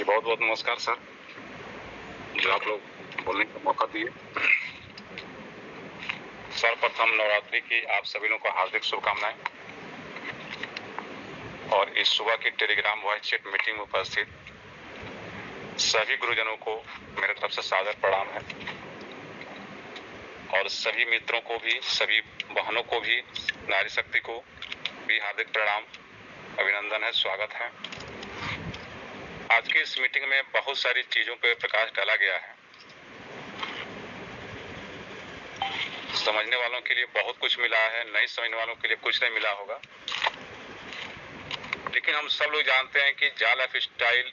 जी बहुत बहुत नमस्कार सर, जो आप लोग बोलने का मौका दिए। सर्वप्रथम नवरात्रि की आप सभी लोगों को हार्दिक शुभकामनाएं और इस सुबह की टेलीग्राम वॉइस चैट मीटिंग में उपस्थित सभी गुरुजनों को मेरे तरफ से सादर प्रणाम है और सभी मित्रों को भी, सभी बहनों को भी, नारी शक्ति को भी हार्दिक प्रणाम, अभिनंदन है, स्वागत है। आज की इस मीटिंग में बहुत सारी चीजों पर प्रकाश डाला गया है। समझने वालों के लिए बहुत कुछ मिला है, नहीं समझने वालों के लिए कुछ नहीं मिला होगा, लेकिन हम सब लोग जानते हैं कि जा लाइफ स्टाइल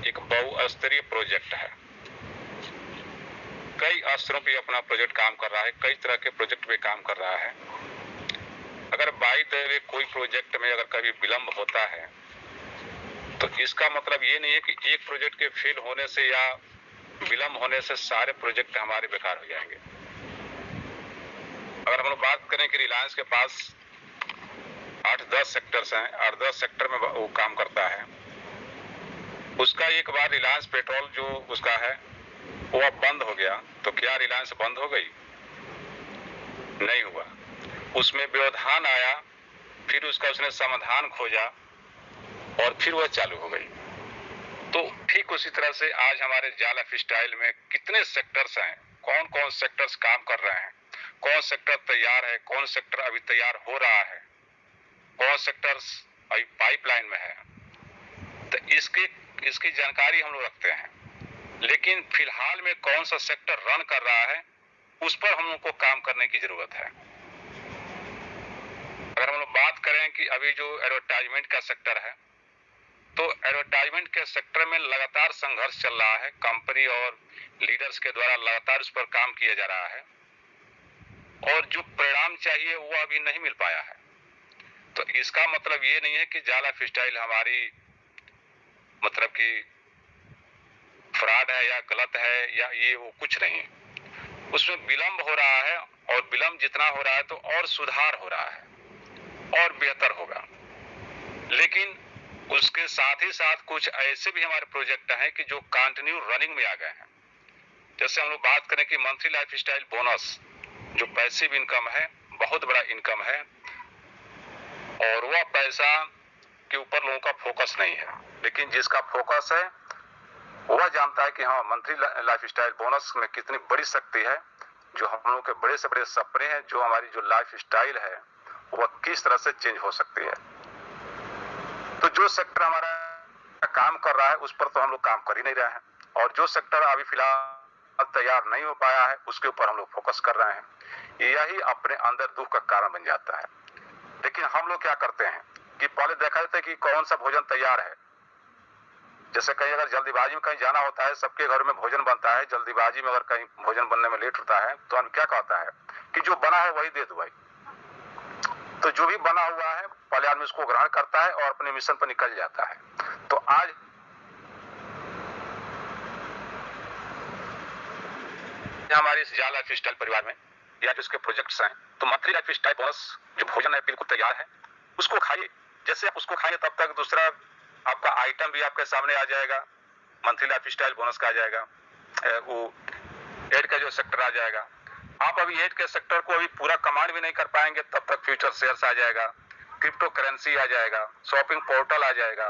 एक बहुस्तरीय प्रोजेक्ट है। कई स्तरों पे अपना प्रोजेक्ट काम कर रहा है, कई तरह के प्रोजेक्ट पे काम कर रहा है। अगर बाई द वे कोई प्रोजेक्ट में अगर कभी विलंब होता है तो इसका मतलब ये नहीं है कि एक प्रोजेक्ट के फेल होने से या विलंब होने से सारे प्रोजेक्ट हमारे बेकार हो जाएंगे। अगर हम लोग बात करें कि रिलायंस के पास 8-10 सेक्टर्स हैं, 8-10 सेक्टर में वो काम करता है, उसका एक बार रिलायंस पेट्रोल जो उसका है वो अब बंद हो गया, तो क्या रिलायंस बंद हो गई? नहीं हुआ। उसमें व्यवधान आया, फिर उसका उसने समाधान खोजा और फिर वह चालू हो गई। तो ठीक उसी तरह से आज हमारे जा लाइफ स्टाइल में कितने सेक्टर्स हैं, कौन कौन सेक्टर्स काम कर रहे हैं, कौन सेक्टर तैयार है, कौन सेक्टर अभी तैयार हो रहा है, कौन सेक्टर्स अभी पाइपलाइन में है, तो इसकी जानकारी हम लोग रखते हैं। लेकिन फिलहाल में कौन सा सेक्टर रन कर रहा है उस पर हम लोग को काम करने की जरूरत है। अगर हम लोग बात करें कि अभी जो एडवर्टाइजमेंट का सेक्टर है, तो एडवर्टाइजमेंट के सेक्टर में लगातार संघर्ष चल रहा है। कंपनी और लीडर्स के द्वारा लगातार उस पर काम किया जा रहा है और जो परिणाम चाहिए वो अभी नहीं मिल पाया है। तो इसका मतलब ये नहीं है कि जा लाइफ स्टाइल हमारी मतलब कि फ्रॉड है या गलत है या ये वो कुछ नहीं। उसमें विलंब हो रहा है और विलंब जितना हो रहा है तो और सुधार हो रहा है और बेहतर होगा। लेकिन उसके साथ ही साथ कुछ ऐसे भी हमारे प्रोजेक्ट हैं कि जो कंटिन्यू रनिंग में आ गए हैं। जैसे हम लोग बात करें कि मंथली लाइफ स्टाइल बोनस जो पैसिव इनकम है, बहुत बड़ा इनकम है और वह पैसा के ऊपर लोगों का फोकस नहीं है, लेकिन जिसका फोकस है वह जानता है कि हाँ मंथली लाइफ स्टाइल बोनस में कितनी बड़ी शक्ति है, जो हम लोग के बड़े से बड़े सपने हैं, जो हमारी जो लाइफ स्टाइल है वह किस तरह से चेंज हो सकती है। तो जो सेक्टर हमारा काम कर रहा है उस पर तो हम लोग काम कर ही नहीं रहे हैं और जो सेक्टर अभी फिलहाल तैयार नहीं हो पाया है उसके ऊपर हम लोग फोकस कर रहे हैं। यही अपने अंदर दुख का कारण बन जाता है। लेकिन हम लोग क्या करते हैं कि पहले देखा जाता है कि कौन सा भोजन तैयार है। जैसे कहीं अगर जल्दीबाजी में कहीं जाना होता है, सबके घर में भोजन बनता है, जल्दीबाजी में अगर कहीं भोजन बनने में लेट होता है तो हम क्या कहता है कि जो बना है वही दे दो भाई। तो जो भी बना हुआ है पहले आदमी उसको ग्रहण करता है और अपने मिशन पर निकल जाता है। तो आज हमारे इस जा लाइफ स्टाइल परिवार में या जो इसके प्रोजेक्ट्स हैं, तो मंथली लाइफ स्टाइल बोनस जो भोजन है बिल्कुल तैयार है, उसको खाइए। जैसे आप उसको खाइए तब तक दूसरा आपका आइटम भी आपके सामने आ जाएगा, मंथली लाइफ स्टाइल बोनस का आ जाएगा, वो एड का जो सेक्टर आ जाएगा। आप अभी एड के सेक्टर को अभी पूरा कमांड भी नहीं कर पाएंगे तब तक फ्यूचर शेयर्स आ जाएगा, क्रिप्टो करेंसी आ जाएगा, शॉपिंग पोर्टल आ जाएगा।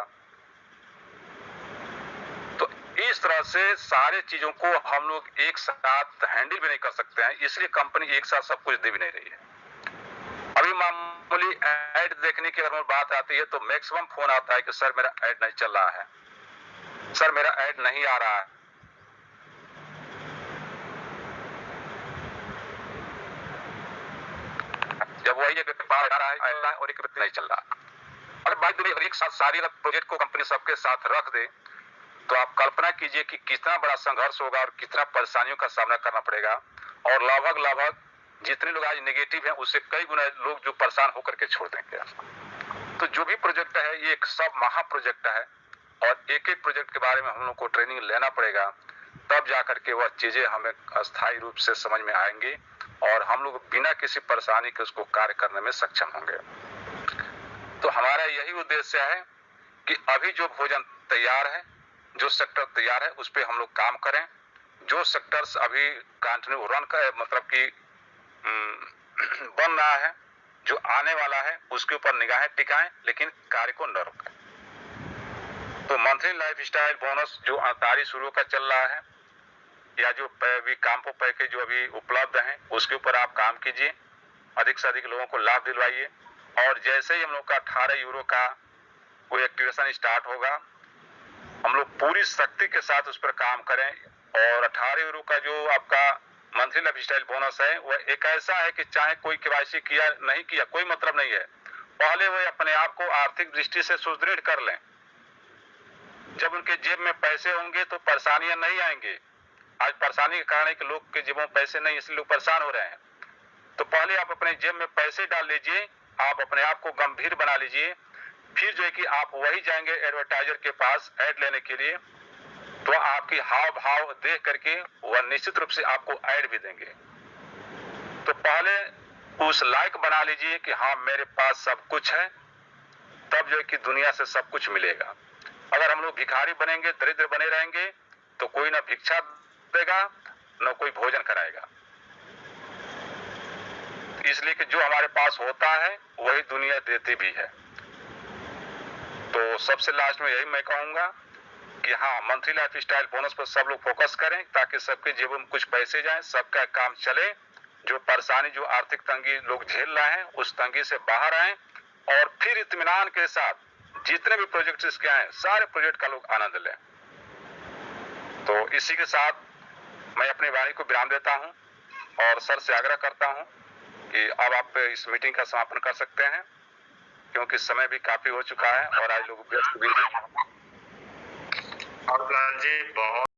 तो इस तरह से सारे चीजों को हम लोग एक साथ हैंडल भी नहीं कर सकते हैं, इसलिए कंपनी एक साथ सब कुछ दे भी नहीं रही है। अभी मामूली ऐड देखने की अगर बात आती है तो मैक्सिमम फोन आता है कि सर मेरा ऐड नहीं चल रहा है, सर मेरा ऐड नहीं आ रहा है। जब वही एक व्यक्ति बाहर आ रहा है और एक व्यक्ति नहीं चल रहा। अगर बात अगर एक साथ सारी प्रोजेक्ट को कंपनी सबके साथ रख दे तो आप कल्पना कीजिए कि कितना बड़ा संघर्ष होगा और कितना परेशानियों का सामना करना पड़ेगा और लगभग जितने लोग आज नेगेटिव हैं उससे कई गुना लोग जो परेशान होकर के छोड़ देंगे। तो जो भी प्रोजेक्ट है ये एक सब महा प्रोजेक्ट है और एक एक प्रोजेक्ट के बारे में हम लोग को ट्रेनिंग लेना पड़ेगा, तब जाकर के वह चीजें हमें अस्थायी रूप से समझ में आएंगी और हम लोग बिना किसी परेशानी के उसको कार्य करने में सक्षम होंगे। तो हमारा यही उद्देश्य है कि अभी जो भोजन तैयार है, जो सेक्टर तैयार है उस पर हम लोग काम करें। जो सेक्टर्स अभी कंटिन्यू रन कर मतलब कि बन रहा है, जो आने वाला है उसके ऊपर निगाहें टिकाएं, लेकिन कार्य को न रोकें। तो मंथली लाइफस्टाइल बोनस जो 38 यूरो का चल रहा है, या जो अभी काम्पो पैकेज जो अभी उपलब्ध है उसके ऊपर आप काम कीजिए, अधिक से अधिक लोगों को लाभ दिलवाइए। और जैसे ही हम लोग का 18 यूरो का कोई एक्टिवेशन स्टार्ट होगा, हम लोग पूरी शक्ति के साथ उस पर काम करें। और 18 यूरो का जो आपका मंथली लाइफस्टाइल बोनस है वह एक ऐसा है कि चाहे कोई केवाईसी किया नहीं किया कोई मतलब नहीं है, पहले वे अपने आप को आर्थिक दृष्टि से सुदृढ़ कर लें। जब उनके जेब में पैसे होंगे तो परेशानियां नहीं आएंगे। आज परेशानी के कारण है कि लोग के जेबों में पैसे नहीं, इसलिए लोग परेशान हो रहे हैं। तो पहले आप अपने जेब में पैसे डाल लीजिए, आप अपने आप को गंभीर बना लीजिए, फिर जो है कि आप वही जाएंगे एडवर्टाइजर के पास ऐड लेने के लिए, तो आपकी हाव भाव देख करके वह निश्चित रूप से आपको ऐड भी देंगे। तो पहले उस लायक बना लीजिए कि हाँ मेरे पास सब कुछ है, तब जो है कि दुनिया से सब कुछ मिलेगा। अगर हम लोग भिखारी बनेंगे, दरिद्र बने रहेंगे, तो कोई ना भिक्षा देगा न कोई भोजन कराएगा। इसलिए कि जो हमारे पास होता है वही दुनिया देती भी है। तो सबसे लास्ट में यही मैं कहूंगा कि हाँ, मंथली लाइफस्टाइल बोनस पर सब लोग फोकस करें ताकि सबके जेब में कुछ पैसे जाएं, सबका काम चले। जो परेशानी, जो आर्थिक तंगी लोग झेल रहे हैं उस तंगी से बाहर आए और फिर इत्मीनान के साथ जितने भी प्रोजेक्ट इसके आए सारे प्रोजेक्ट का लोग आनंद लें। तो इसी के साथ मैं अपनी वाणी को विराम देता हूं और सर से आग्रह करता हूं कि अब आप इस मीटिंग का समापन कर सकते हैं, क्योंकि समय भी काफी हो चुका है और आज लोग व्यस्त भी हैं। और जी बहुत